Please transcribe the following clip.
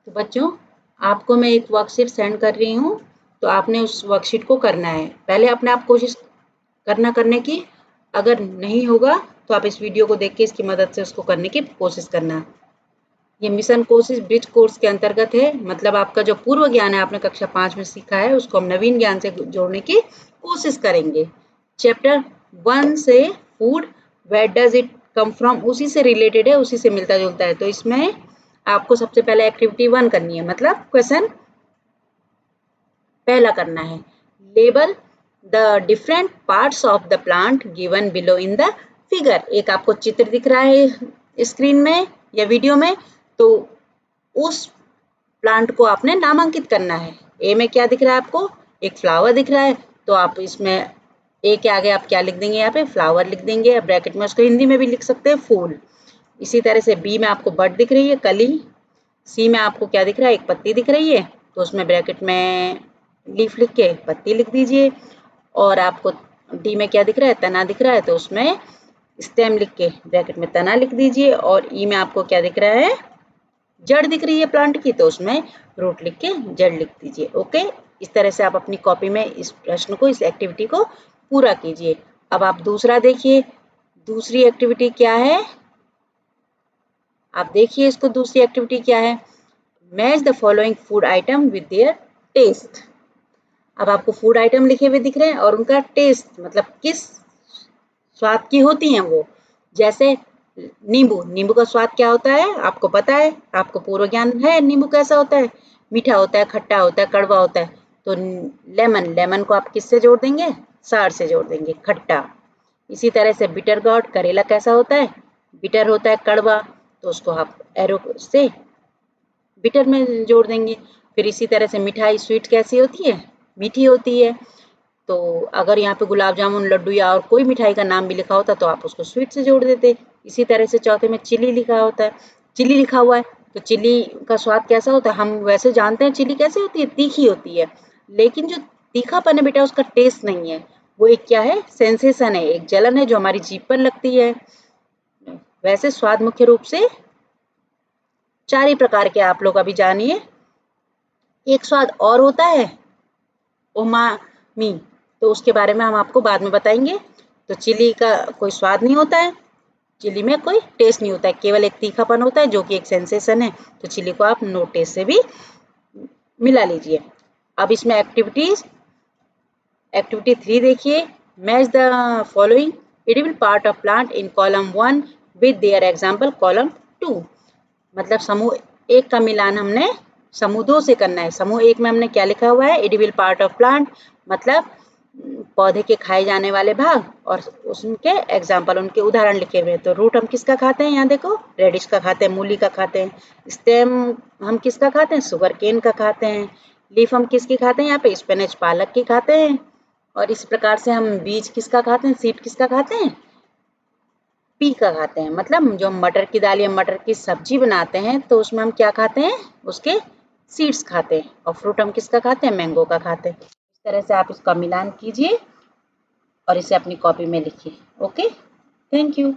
तो बच्चों, आपको मैं एक वर्कशीट सेंड कर रही हूँ, तो आपने उस वर्कशीट को करना है। पहले अपने आप कोशिश करने की, अगर नहीं होगा तो आप इस वीडियो को देख के इसकी मदद से उसको करने की कोशिश करना। ये मिशन कोशिश ब्रिज कोर्स के अंतर्गत है, मतलब आपका जो पूर्व ज्ञान है आपने कक्षा 5 में सीखा है उसको हम नवीन ज्ञान से जोड़ने की कोशिश करेंगे। चैप्टर 1 से food, where does it come from, उसी से रिलेटेड है, उसी से मिलता जुलता है। तो इसमें आपको सबसे पहले एक्टिविटी 1 करनी है, मतलब क्वेश्चन पहला करना है। Label the different parts of the plant given below in the figure. एक आपको चित्र दिख रहा है स्क्रीन में या वीडियो में, तो उस प्लांट को आपने नामांकित करना है। ए में क्या दिख रहा है आपको? एक फ्लावर दिख रहा है, तो आप इसमें ए के आगे आप क्या लिख देंगे? यहाँ पे फ्लावर लिख देंगे, ब्रैकेट में उसको हिंदी में भी लिख सकते हैं फूल। इसी तरह से बी में आपको बड दिख रही है, कली। सी में आपको क्या दिख रहा है? एक पत्ती दिख रही है, तो उसमें ब्रैकेट में लीफ लिख के पत्ती लिख दीजिए। और आपको डी में क्या दिख रहा है? तना दिख रहा है, तो उसमें स्टेम लिख के ब्रैकेट में तना लिख दीजिए। और ई में आपको क्या दिख रहा है? जड़ दिख रही है प्लांट की, तो उसमें रूट लिख के जड़ लिख दीजिए। ओके, इस तरह से आप अपनी कॉपी में इस प्रश्न को, इस एक्टिविटी को पूरा कीजिए। अब आप दूसरा देखिए, दूसरी एक्टिविटी क्या है? आप देखिए इसको, दूसरी एक्टिविटी क्या है? Match the following food item with their taste. अब आपको फूड आइटम लिखे हुए दिख रहे हैं और उनका टेस्ट, मतलब किस स्वाद की होती हैं वो। जैसे नींबू, नींबू का स्वाद क्या होता है आपको पता है, आपको पूर्व ज्ञान है नींबू कैसा होता है? मीठा होता है, खट्टा होता है, कड़वा होता है। तो लेमन, लेमन को आप किससे जोड़ देंगे? सार से जोड़ देंगे, खट्टा। इसी तरह से बिटर गॉड, करेला कैसा होता है? बिटर होता है, कड़वा, तो उसको आप एरो से बिटर में जोड़ देंगे। फिर इसी तरह से मिठाई स्वीट कैसी होती है? मीठी होती है। तो अगर यहाँ पे गुलाब जामुन, लड्डू या और कोई मिठाई का नाम भी लिखा होता तो आप उसको स्वीट से जोड़ देते। इसी तरह से चौथे में चिली लिखा होता है, चिली लिखा हुआ है, तो चिली का स्वाद कैसा होता है? हम वैसे जानते हैं चिली कैसे होती है? तीखी होती है, लेकिन जो तीखापन है बेटा उसका टेस्ट नहीं है, वो एक क्या है? सेंसेशन है, एक जलन है जो हमारी जीभ पर लगती है। वैसे स्वाद मुख्य रूप से 4 ही प्रकार के आप लोग अभी जानिए। एक स्वाद और होता है उमामी, तो उसके बारे में हम आपको बाद में बताएंगे। तो चिली का कोई स्वाद नहीं होता है, चिली में कोई टेस्ट नहीं होता है, केवल एक तीखापन होता है जो कि एक सेंसेशन है। तो चिली को आप नो टेस्ट से भी मिला लीजिए। अब इसमें एक्टिविटी 3 देखिए। Match the following edible part of plant in column 1 with their example column 2। मतलब समूह 1 का मिलान हमने समूह 2 से करना है। समूह 1 में हमने क्या लिखा हुआ है? एडिबल पार्ट ऑफ प्लांट, मतलब पौधे के खाए जाने वाले भाग, और उसके एग्जाम्पल, उनके उदाहरण लिखे हुए हैं। तो रूट हम किसका खाते हैं? यहाँ देखो, रेडिश का खाते हैं, मूली का खाते हैं। स्टेम हम किसका खाते हैं? शुगर केन का खाते हैं। लीफ हम किसकी खाते हैं? यहाँ पे स्पिनच, पालक की खाते हैं। और इस प्रकार से हम बीज किसका खाते हैं? सीड किसका खाते हैं? पी का खाते हैं। मतलब जो मटर की दाल या मटर की सब्जी बनाते हैं तो उसमें हम क्या खाते हैं? उसके सीड्स खाते हैं। और फ्रूट हम किसका खाते हैं? मैंगो का खाते हैं। इस तरह से आप इसका मिलान कीजिए और इसे अपनी कॉपी में लिखिए। Okay, thank you.